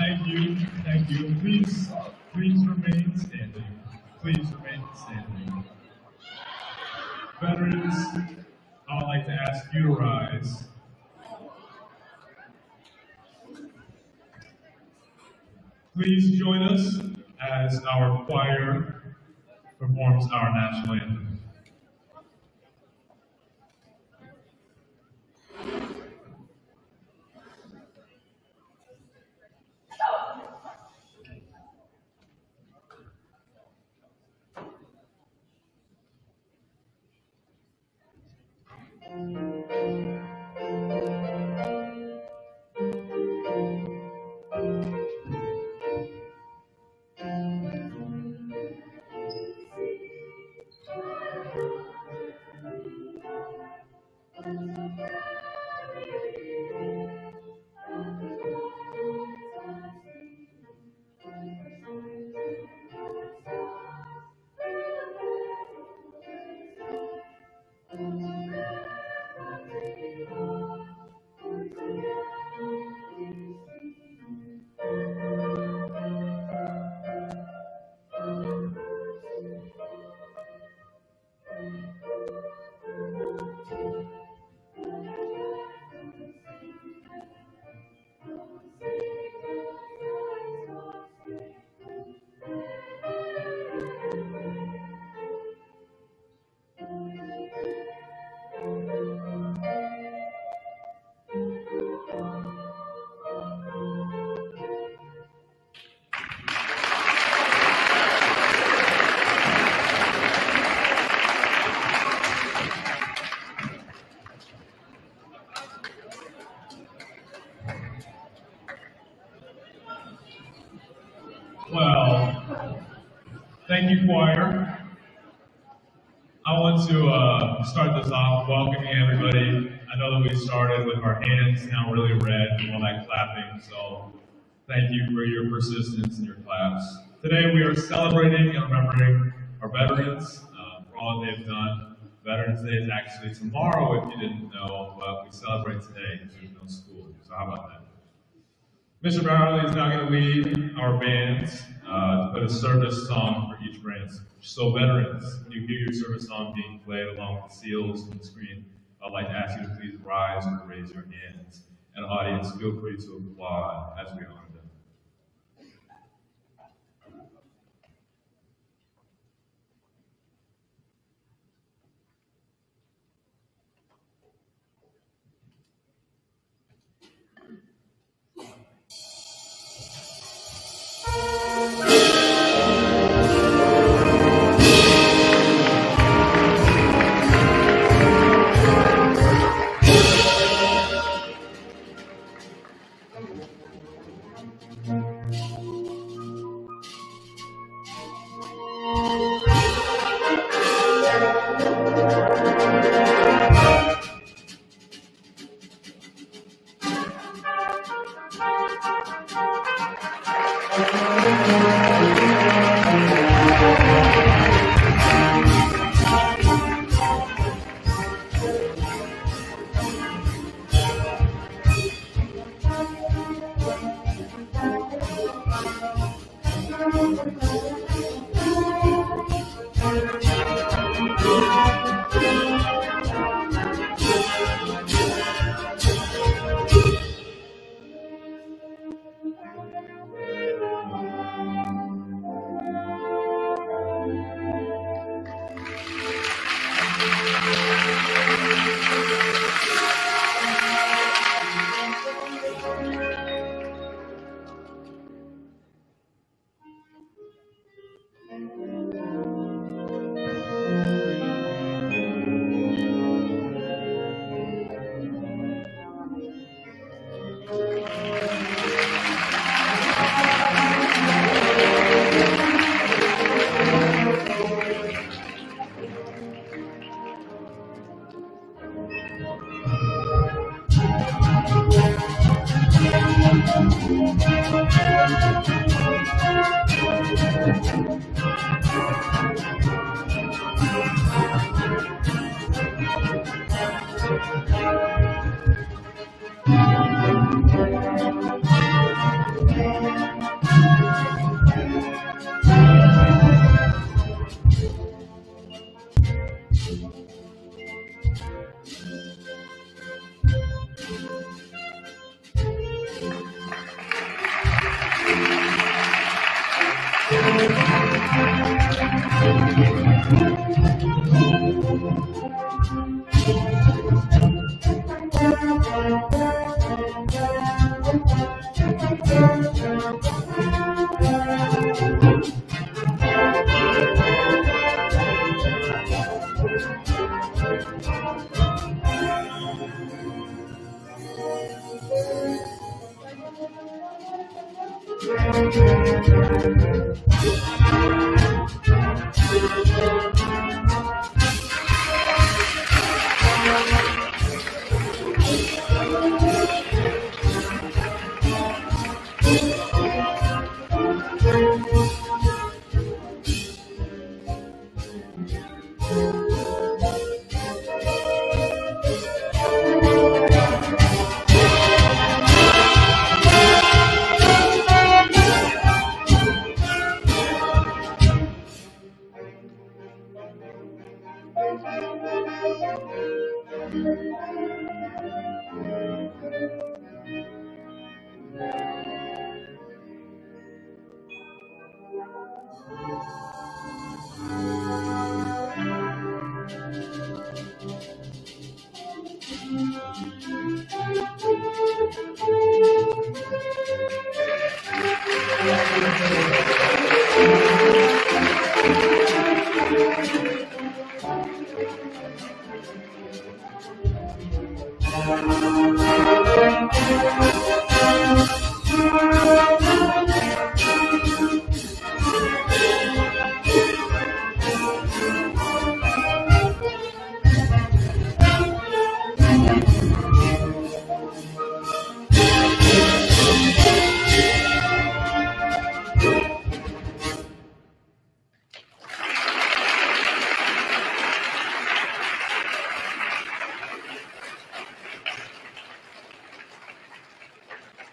Thank you. Thank you. Please remain standing. Please remain standing. Veterans, I would like to ask you to rise. Please join us as our choir performs our national anthem. Well, thank you, choir. I want to start this off welcoming everybody. I know that we started with our hands now really red from all that clapping, so thank you for your persistence and your claps. Today we are celebrating and remembering our veterans for all that they've done. Veterans Day is actually tomorrow, if you didn't know, but we celebrate today because there's no school. So how about that? Mr. Brownlee is now going to lead our bands to put a service song for each branch. So veterans, when you hear your service song being played along with the seals on the screen, I'd like to ask you to please rise or raise your hands. And audience, feel free to applaud as we honor them.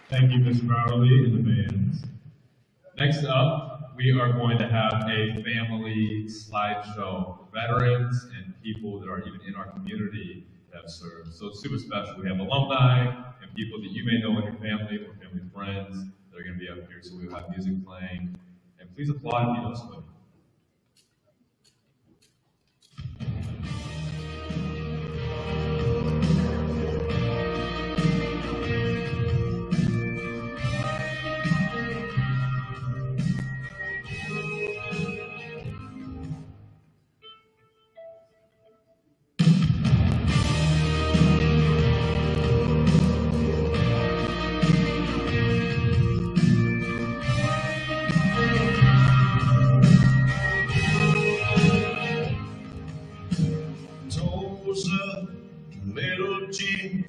Thank you, Ms. Crowley and the bands. Next up, we are going to have a family slideshow for veterans and people that are even in our community that have served. So it's super special. We have alumni and people that you may know in your family or family friends that are going to be up here. So we'll have music playing. And please applaud if you know somebody.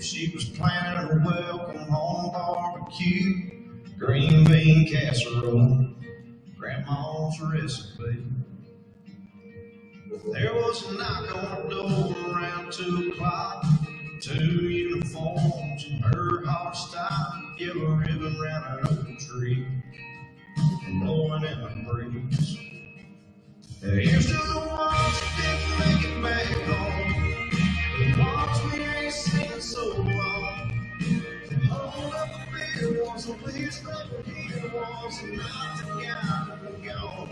She was planning her welcome home barbecue, green bean casserole, grandma's recipe. There was a knock on the door around 2 o'clock, 2 uniforms and her hard style, yellow ribbon round an oak tree, blowing in the breeze. Here's to the ones that didn't make it back home. The ones we ain't seen so long. Hold up a beer was a wish that here was not the guy gone.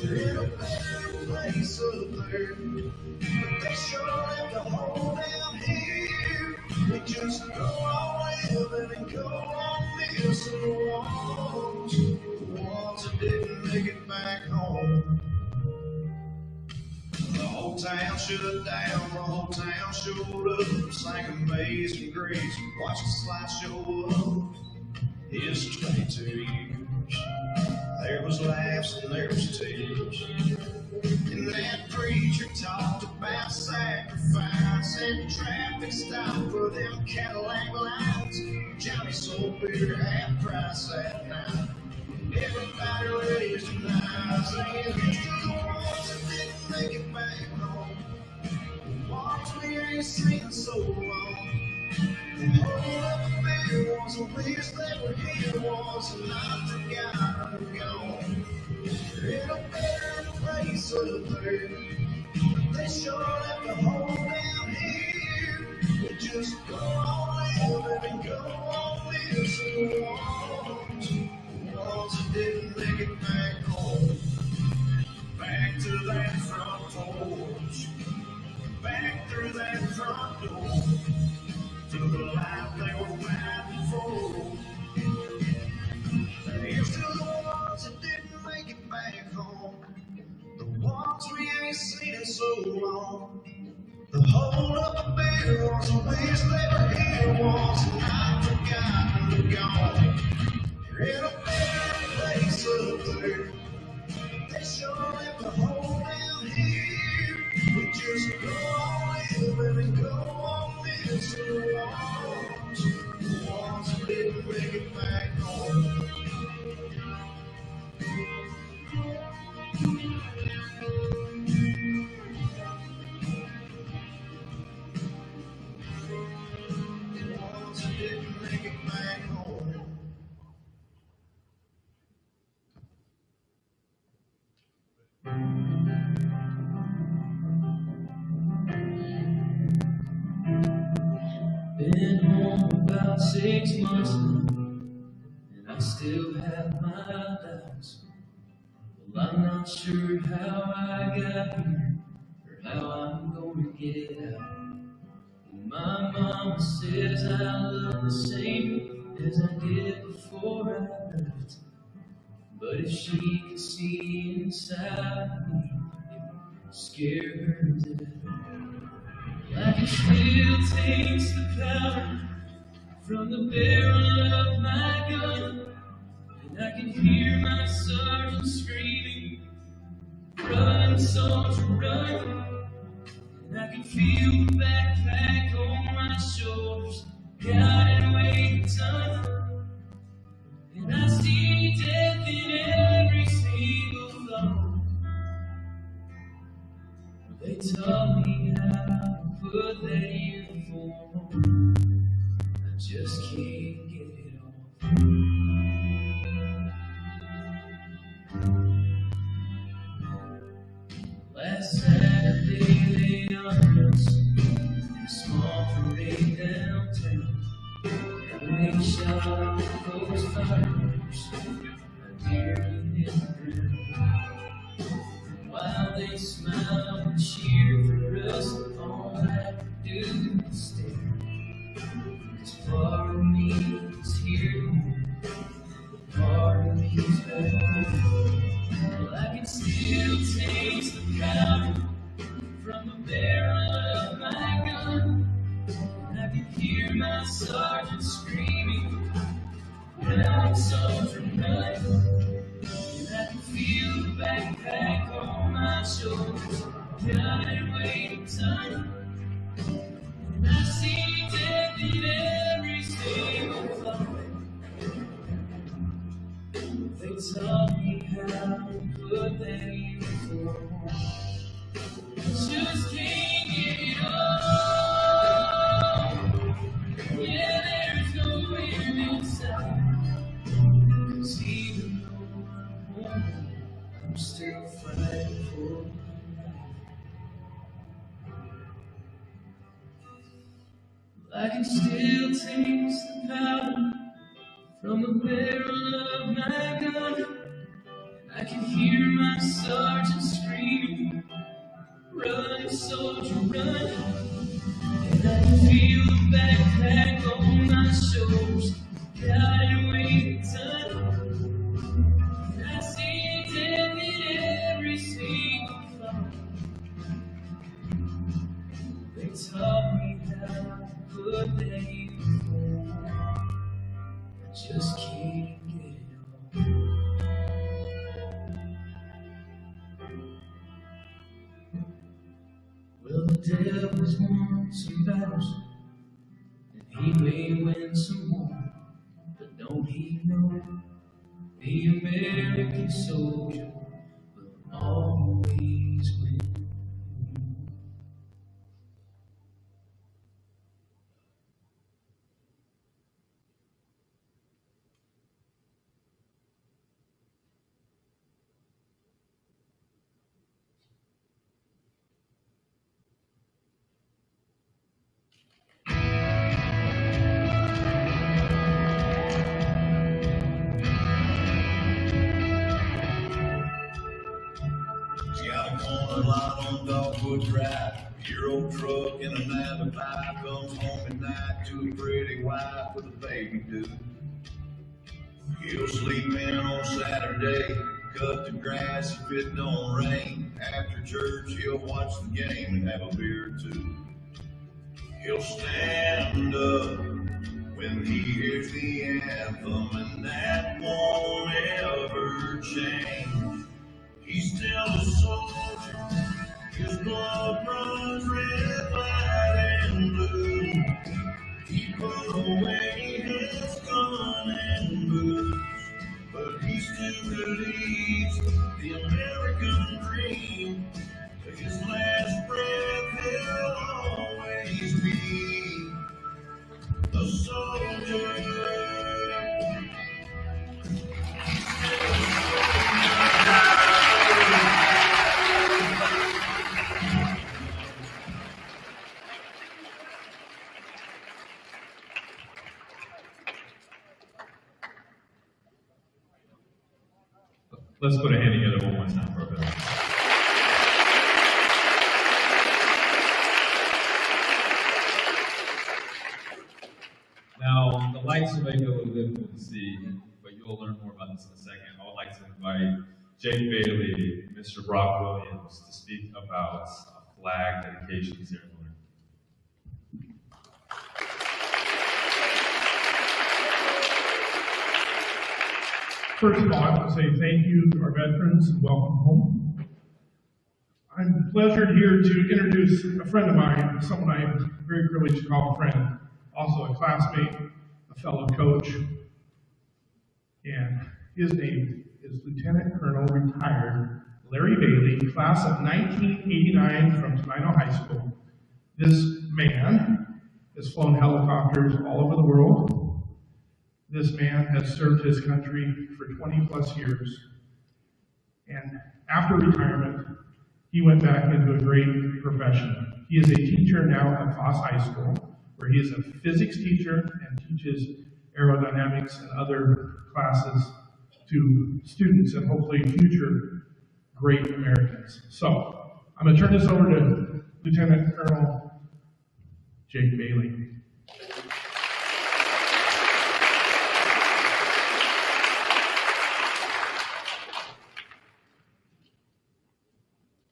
They're in a better place up there, but they sure left a hole down here. We just go on living and go on missing the ones that didn't make it back home. The whole town shut down, the whole town showed up, sang Amazing Grace, watched the slideshow up. It's 22 years, there was laughs and there was tears, and that preacher talked about sacrifice and traffic stop for them Cadillac lights. Johnny sold beer half price that night. Everybody raised their knives, saying, here's to the ones that didn't make it back home. The ones we ain't seen so long. And hold up a beer was a wish they were here, was not the guy gone. They're in a better place up there, but they sure left a hole down here. We just go on living and go on missing the ones that didn't make it back home. Back to that front porch, back through that front door, to the life they were fighting for. Here's to the ones that didn't make it back home, the ones we ain't seen in so long. The hold up a beer was a wish they were here, was not forgotten, gone. You're in a better 6 months now, and I still have my doubts. Well, I'm not sure how I got here or how I'm gonna get out. My mama says I look the same as I did before I left. But if she could see inside me, it would scare her to death. I can still taste the powder from the barrel of my gun, and I can hear my sergeant screaming, "Run, soldier, run!" And I can feel the backpack on my shoulders, guiding away the ton. And I see death in every single thought. They taught me how to put that uniform on. I just can't get it off. Last Saturday they honored us in a small parade downtown. And they shot those fireworks I nearly hit the ground. And while they smiled and cheered for us, all I could do was stare. 'Cause part of me is here, part of me is back there. Well, I can still taste the powder from the barrel of my gun. And I can hear my sergeant screaming, "Run, soldier, run!" And I can feel the backpack on my shoulders, guiding away the ton. And I see death in every single thought. They taught me how to put that uniform on. Just can't get it off. Yeah, there's nowhere inside. 'Cause even though I'm home, I'm still fighting for my life. I can still taste the powder from the barrel of my gun. I can hear my sergeant screaming, "Run, soldier, run!" And I can feel the backpack on my shoulders, guiding away the ton. And I see death in every single thought. They taught me how to put that uniform on. I just can't get it off. Well, the devil's won some battles, and he may win some more. But don't he know the American soldier will always win? A lot on Dogwood Drive. Your old truck and a Napa pipe comes home at night to a pretty wife with a baby dude. He'll sleep in on Saturday, cut the grass if it don't rain. After church, he'll watch the game and have a beer or two. He'll stand up when he hears the anthem, and that won't ever change. He's still a soldier, his blood runs red, white, and blue. He put away his gun and boots, but he still believes the American dream. To his last breath, he'll always be a soldier. Let's put a hand together one more time for our veterans. Now, the lights may be a little difficult to see, but you'll learn more about this in a second. I would like to invite Jake Bailey, Mr. Brock Williams, to speak about a flag dedication ceremony. First of all, I want to say thank you to our veterans and welcome home. I'm pleasured here to introduce a friend of mine, someone I'm very privileged to call a friend, also a classmate, a fellow coach, and his name is Lieutenant Colonel retired Larry Bailey, class of 1989 from Tenino High School. This man has flown helicopters all over the world. This man has served his country for 20 plus years. And after retirement, he went back into a great profession. He is a teacher now at Foss High School, where he is a physics teacher and teaches aerodynamics and other classes to students and hopefully future great Americans. So I'm going to turn this over to Lieutenant Colonel Jake Bailey.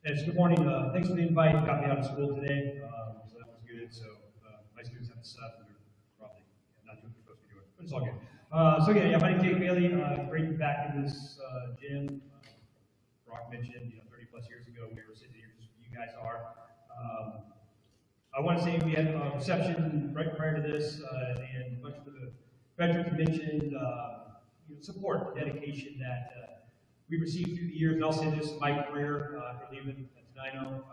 Yes, good morning. Thanks for the invite. Got me out of school today, so that was good. So my students have stuff that are probably not doing what they're supposed to be doing, but it's all good. My name's Jake Bailey. Great to be back in this gym. Brock mentioned, 30 plus years ago we were sitting here just where you guys are. I want to say we had a reception right prior to this, and much of the veterans mentioned support, dedication that we received through the years. And I'll say this, my career for leaving Tenino,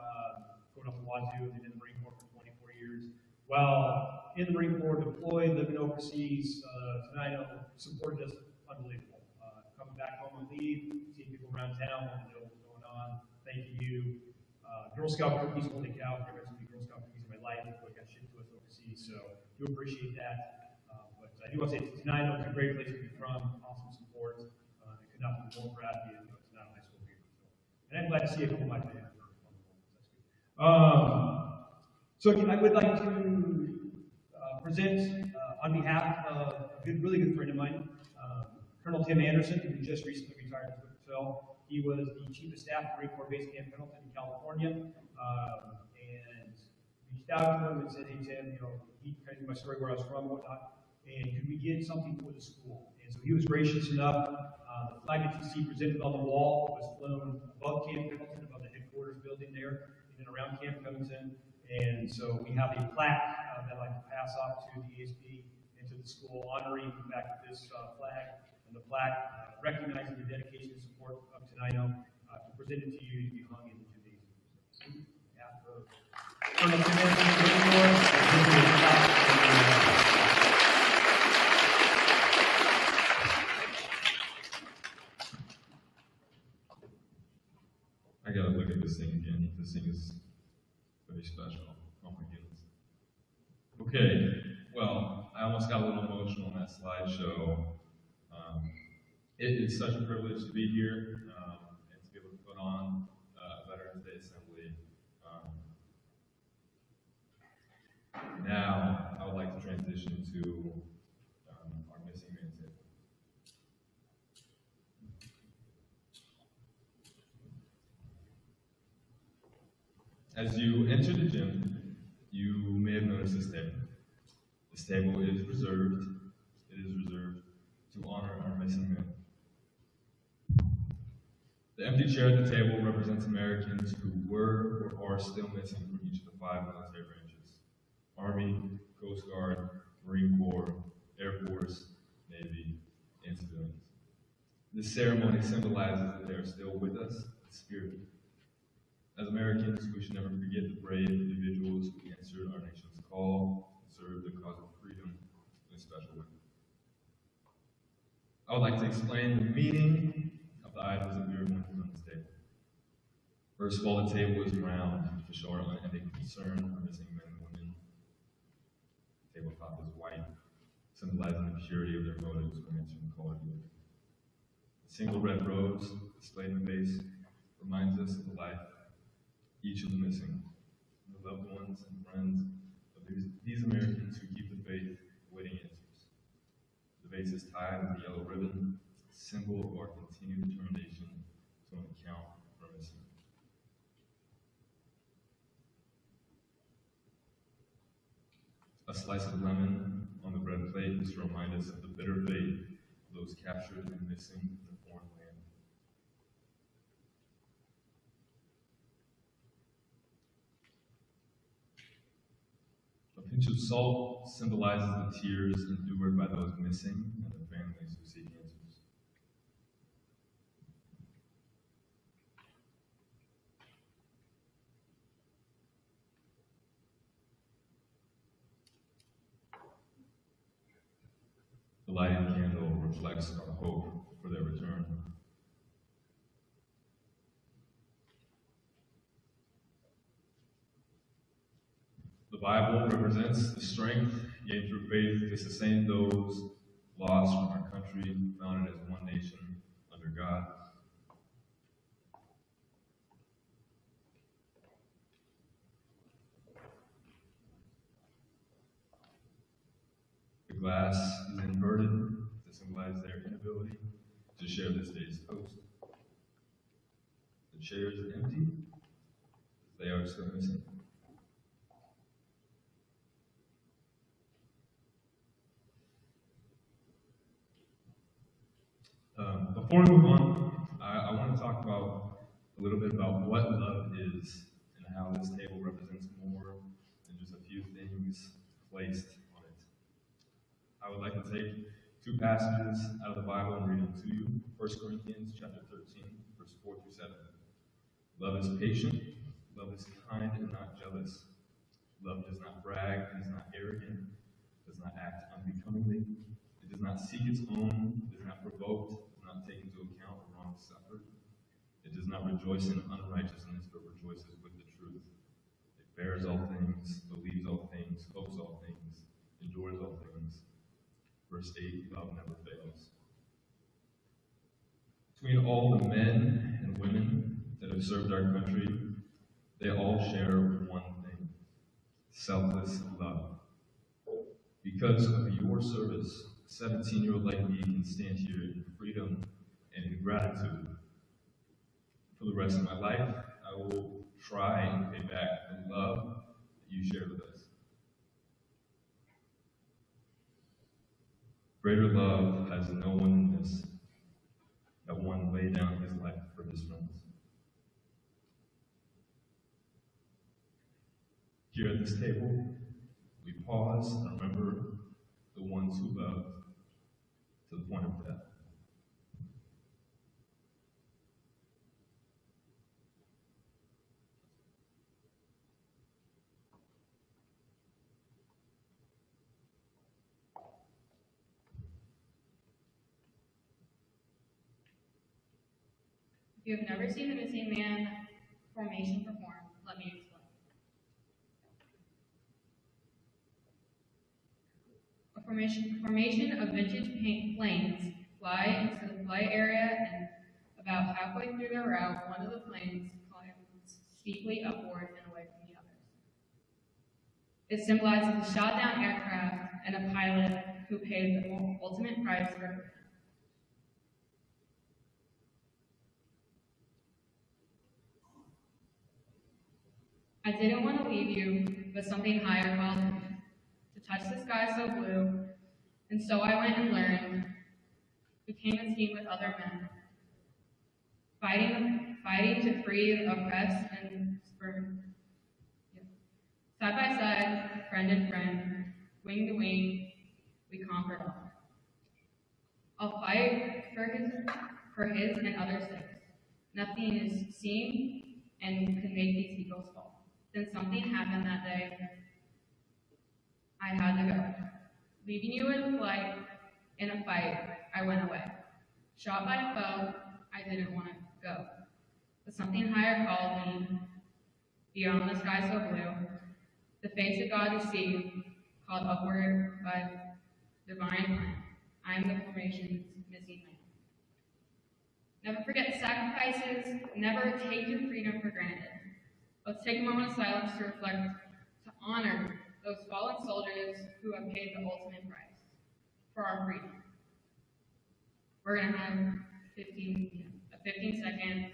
going up to Wazoo, and then in the Marine Corps for 24 years. While in the Marine Corps, deployed, living overseas, Tenino supported us unbelievable. Coming back home on leave, seeing people around town, wanting to know what's going on. Thank you. Girl Scout cookies, holy cow, there are so many Girl Scout cookies in my life, but got shipped to us overseas, so do appreciate that. But I do want to say Tenino is a great place to be from, awesome support. Could not be more proud of you. It's not a high school here. And I'm glad to see a couple of my fans. So I would like to present on behalf of a really good friend of mine, Colonel Tim Anderson, who just recently retired from Phil. He was the Chief of Staff at Marine Corps Base Camp Pendleton in California, and reached out to him and said, "Hey Tim, he kind of knew my story, where I was from, and whatnot, and could we get something for the school?" And so he was gracious enough. The flag that you see presented on the wall was flown above Camp Pendleton, above the headquarters building there, and then around Camp Pendleton. And so we have a plaque that I'd like to pass off to the ASB and to the school, honoring the fact that this flag and the plaque recognizing the dedication and support of Tenino, to present it to you to be hung in the gymnasium. Colonel Tim Anderson, I gotta look at this thing again. This thing is very special. Oh my goodness. Okay, well, I almost got a little emotional on that slideshow. It is such a privilege to be here and to be able to put on Veterans Day Assembly. Now, I would like to transition to our missing man table. As you enter the gym, you may have noticed this table. This table is reserved. It is reserved to honor our missing men. The empty chair at the table represents Americans who were or are still missing from each of the 5 military branches: Army, Coast Guard, Marine Corps, Air Force, Navy, and civilians. This ceremony symbolizes that they are still with us in spirit. As Americans, we should never forget the brave individuals who answered our nation's call and served the cause of freedom in a special way. I would like to explain the meaning of the items that we are going to put on this table. First of all, the table is round to show our unending concern for missing men and women. The tabletop is white, symbolizing the purity of their motives when answering the call to duty. The single red rose displayed in the base reminds us of the life each of the missing, the loved ones and friends of these Americans who keep the faith, awaiting answers. The vase is tied with a yellow ribbon, a symbol of our continued determination to account for missing. A slice of lemon on the bread plate is to remind us of the bitter fate of those captured and missing in a foreign land. A pinch of salt symbolizes the tears endured by those missing and the families who seek answers. The lighted candle reflects our hope for their return. The Bible represents the strength gained through faith to sustain those lost from our country, founded as one nation under God. The glass is inverted to symbolize their inability to share this day's toast. The chairs are empty, as they are still missing. Before we move on, I want to talk about a little bit about what love is and how this table represents more than just a few things placed on it. I would like to take two passages out of the Bible and read them to you. 1 Corinthians chapter 13, verse 4 through 7. Love is patient, love is kind and not jealous. Love does not brag, is not arrogant, does not act unbecomingly. It does not seek its own, is not provoked, does not take into account the wrong suffered. It does not rejoice in unrighteousness, but rejoices with the truth. It bears all things, believes all things, hopes all things, endures all things. Verse 8, love never fails. Between all the men and women that have served our country, they all share one thing: selfless love. Because of your service, a 17-year-old like me can stand here in freedom and in gratitude. For the rest of my life, I will try and pay back the love that you shared with us. Greater love has no one in this, that one lay down his life for his friends. Here at this table, we pause and remember the ones who loved to the point of death. If you have never seen the Missing Man formation perform, let me explain. A formation of vintage planes fly into the flight area, and about halfway through their route, one of the planes climbs steeply upward and away from the others. It symbolizes a shot-down aircraft and a pilot who paid the ultimate price for her. I didn't want to leave you, but something higher called me to touch the sky so blue, and so I went and learned, became a team with other men, fighting to free the oppressed and spurned. Side by side, friend and friend, wing to wing, we conquered all. I'll fight for his and others' sakes. Nothing is seen and can make these eagles fall. Then something happened that day. I had to go. Leaving you in flight, in a fight, I went away. Shot by a foe, I didn't want to go. But something higher called me, beyond the sky so blue, the face of God to see, called upward by divine plan. I am the formation's missing man. Never forget sacrifices. Never take your freedom for granted. Let's take a moment of silence to reflect, to honor those fallen soldiers who have paid the ultimate price for our freedom. We're going to have a 15-second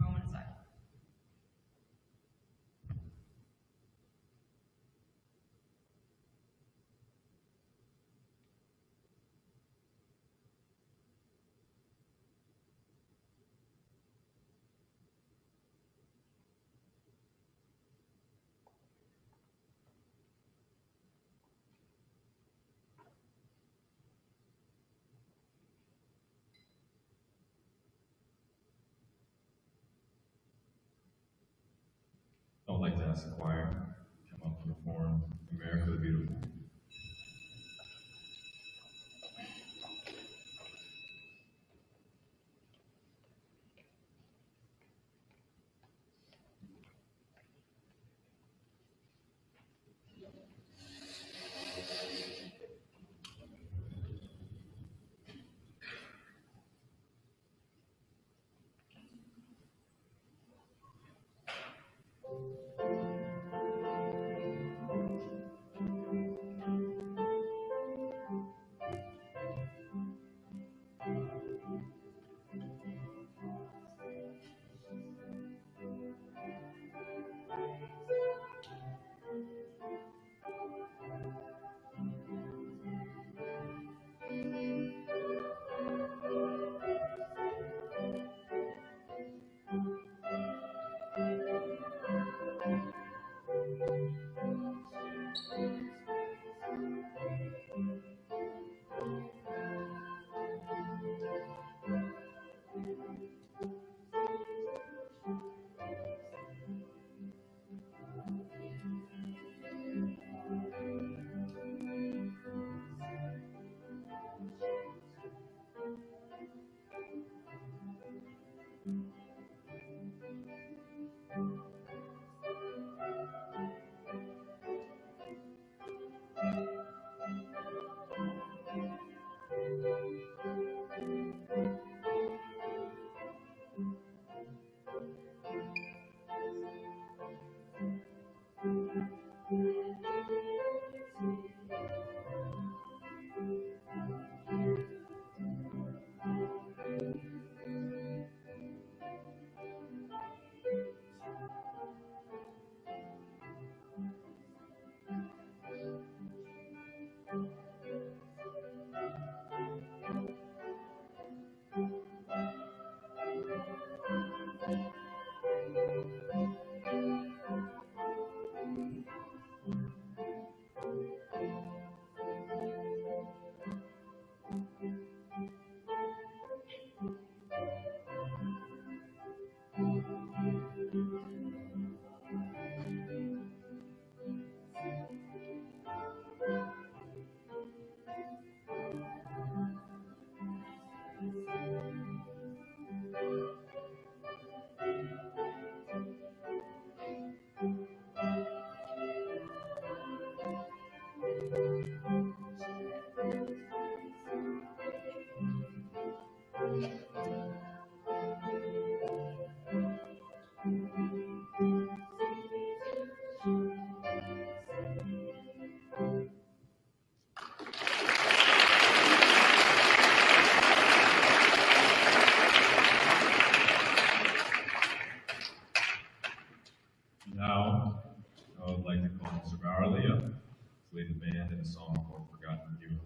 moment of silence. I would like to ask the choir to come up and perform America the Beautiful. Now, I would like to call Mr. Bowerly up to lead the band in a song called Forgotten Heroes.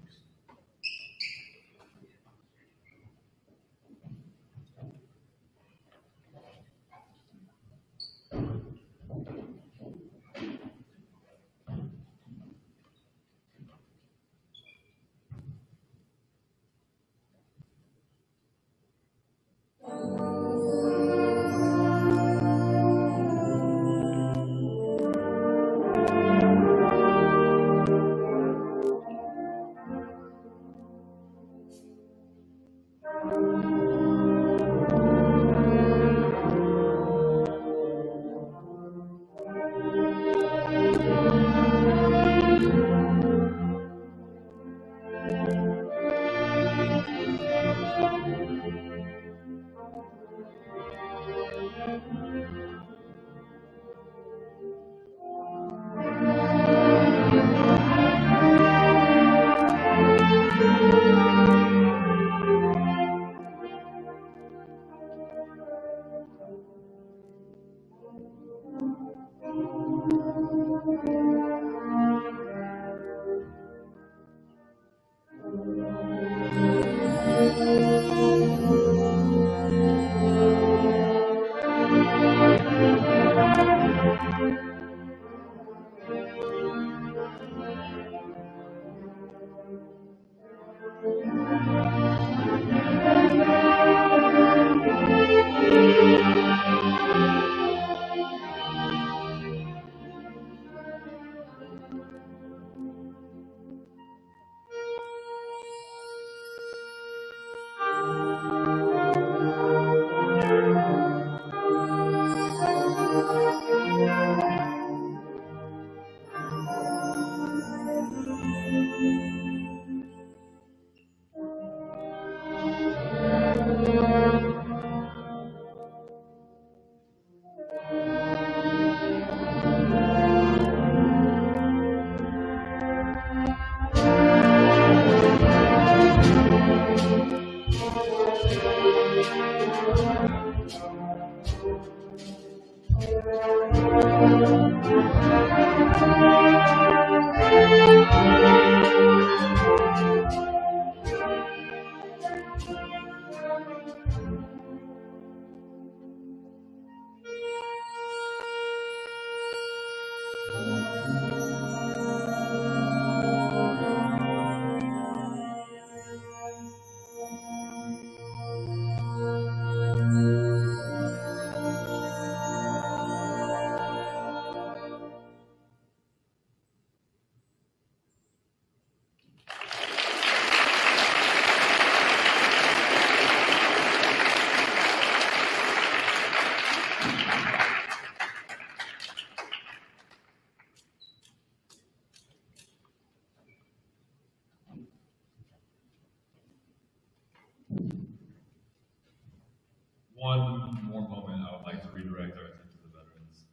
one more moment, I would like to redirect our attention to the veterans.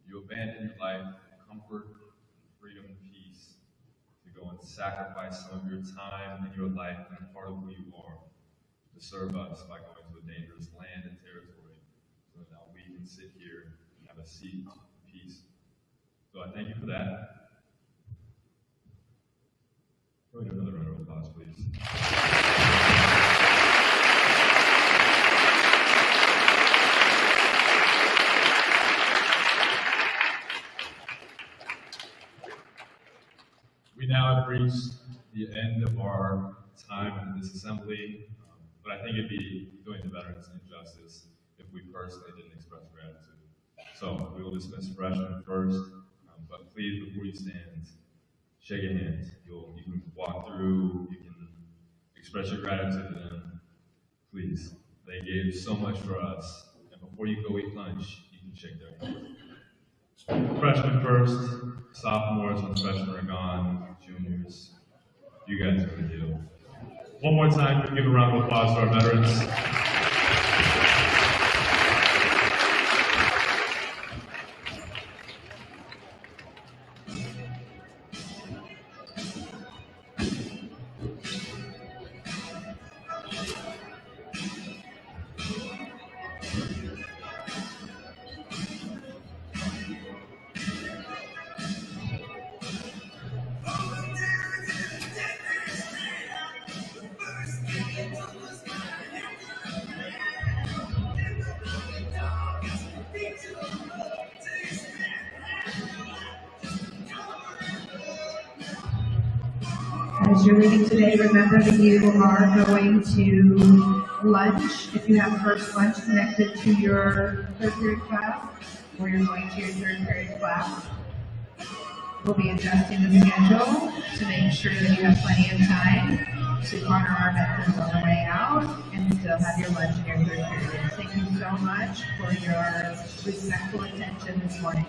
You abandoned your life of comfort, freedom, and peace to go and sacrifice some of your time and your life and part of who you are to serve us by going to a dangerous land and territory so that now we can sit here and have a seat in peace. So I thank you for that. Can we do another round of applause, please? We now have reached the end of our time in this assembly, but I think it'd be doing the veterans an injustice if we personally didn't express gratitude. So we will dismiss freshmen first, but please, before you stand, shake your hands. You can walk through, you can express your gratitude to them. Please, they gave so much for us, and before you go eat lunch, you can shake their hands. Freshmen first, sophomores when freshmen are gone, juniors, you guys are the deal. One more time, give a round of applause to our veterans. As you're leaving today, remember that you are going to lunch. If you have first lunch connected to your third period class, or you're going to your third period class, we'll be adjusting the schedule to make sure that you have plenty of time to honor our veterans on the way out and still have your lunch in your third period. Thank you so much for your respectful attention this morning.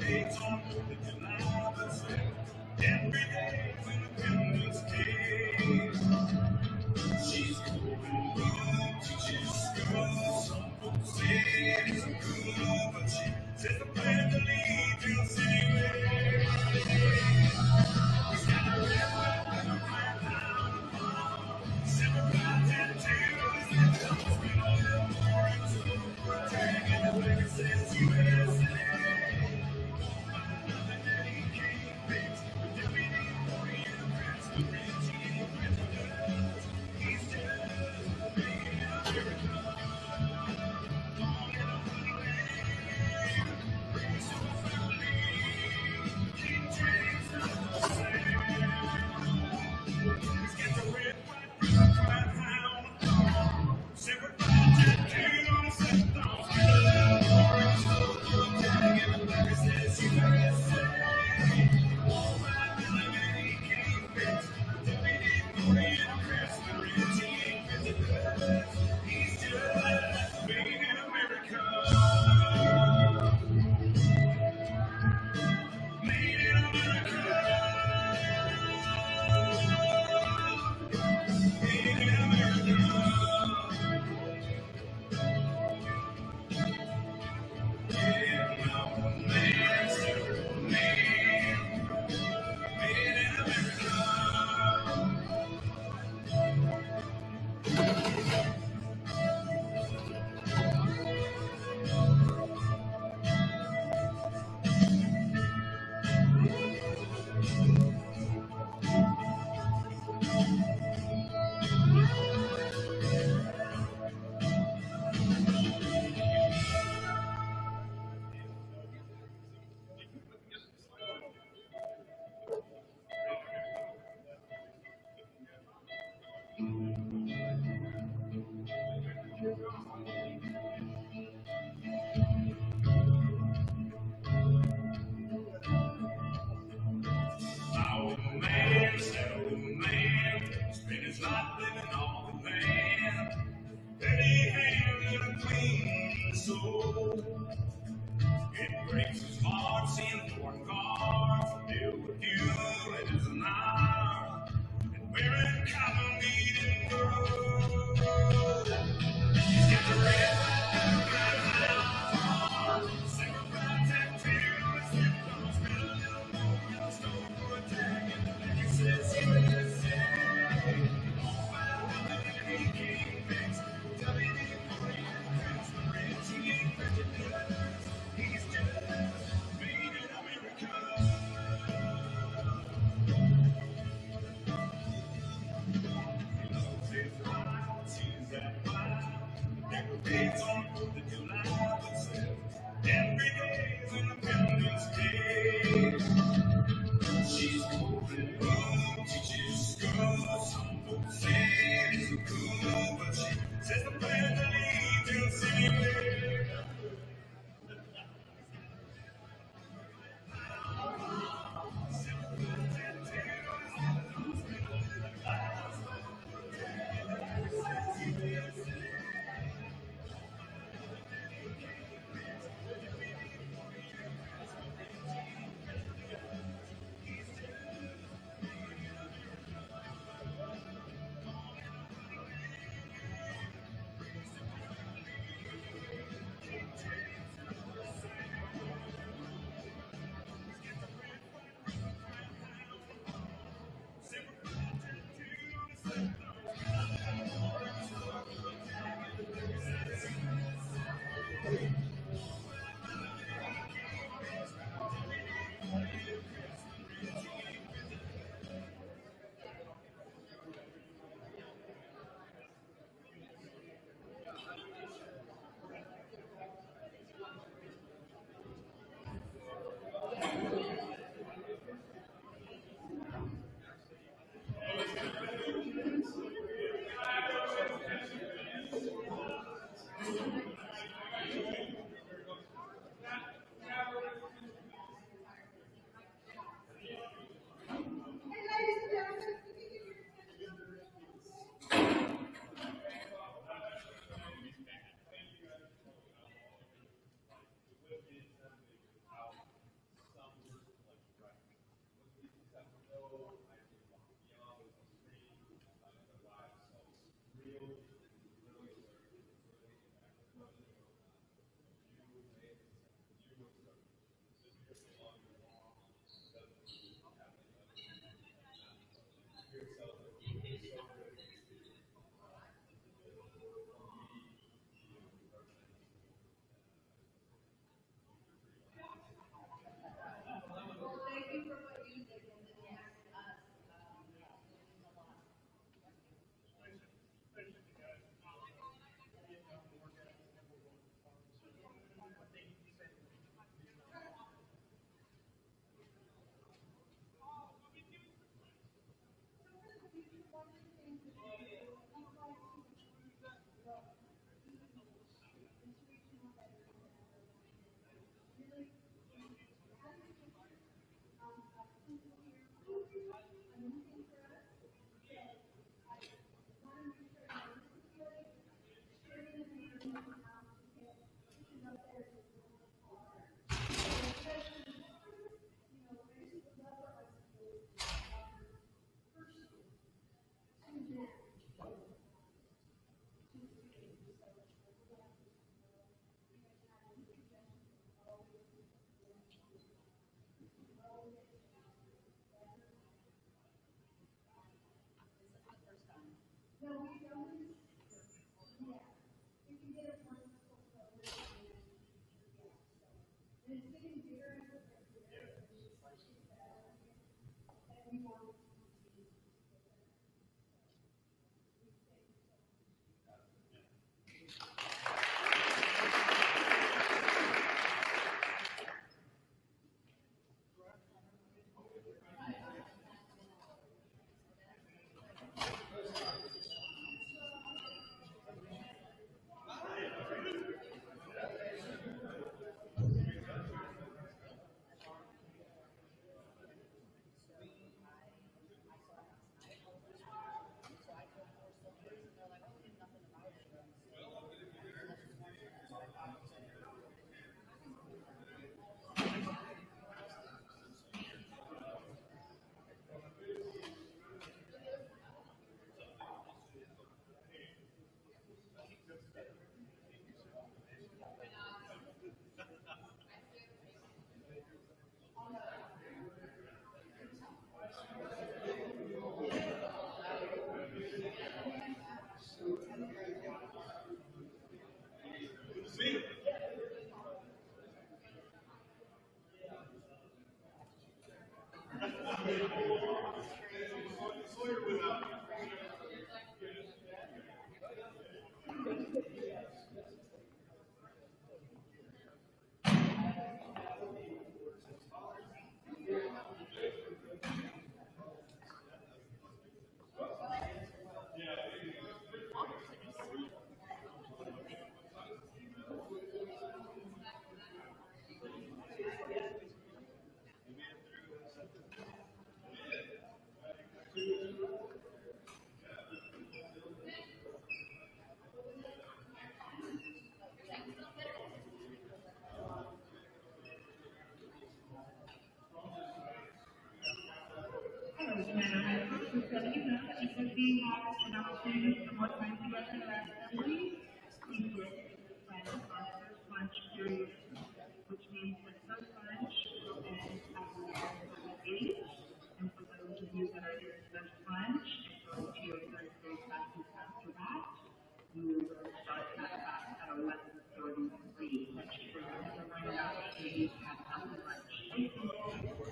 dates on 4th of July, but still, every day when Independence Day. She's going good, teaches school. Some folks say it's good, but she says the pledge of allegiance anyway. He's got a red white and a white line. 7 by 10 tails, and comes with a little more in school for a tag, and the flag says USA. Nothing that he can't fix, but WD-40 and the press, the rich he ain't president. He's just making America. Long in a funny way, raised to a family. King James not the same. He's got the red, white, blue, white hound. Separate by tattooed on his left thumb. With a little more in school for a tag, and the flag says USA. All my Billy man he can't fix. WD-40 and a press, the rich he ain't president. He's just making America. Made in America. Made in America. Yeah, no man, still man. Made in America. Old man, said old man, spent his life living on the land. Dirty hands and a clean soul. It breaks his heart seeing foreign cars deal with you and his knife. And wearing cotton eating girls. He's got the red, white, blue, hound. 7 by tattoo on his hip, don't spend a little more in the store for a tag, and the flag says USA. All by nothing that he can't fix. WD-40 and the press, the rich he ain't because we have an opportunity for more time together as families, we will plan our first lunch period, which means the first lunch will be at 8. And for those of you that are here at first lunch, and go to your third grade classes after that, you will start that class at 11:33. That should remember right about 8 at after lunch. Thank you.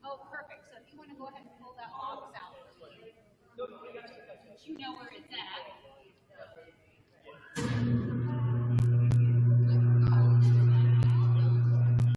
Oh, perfect. So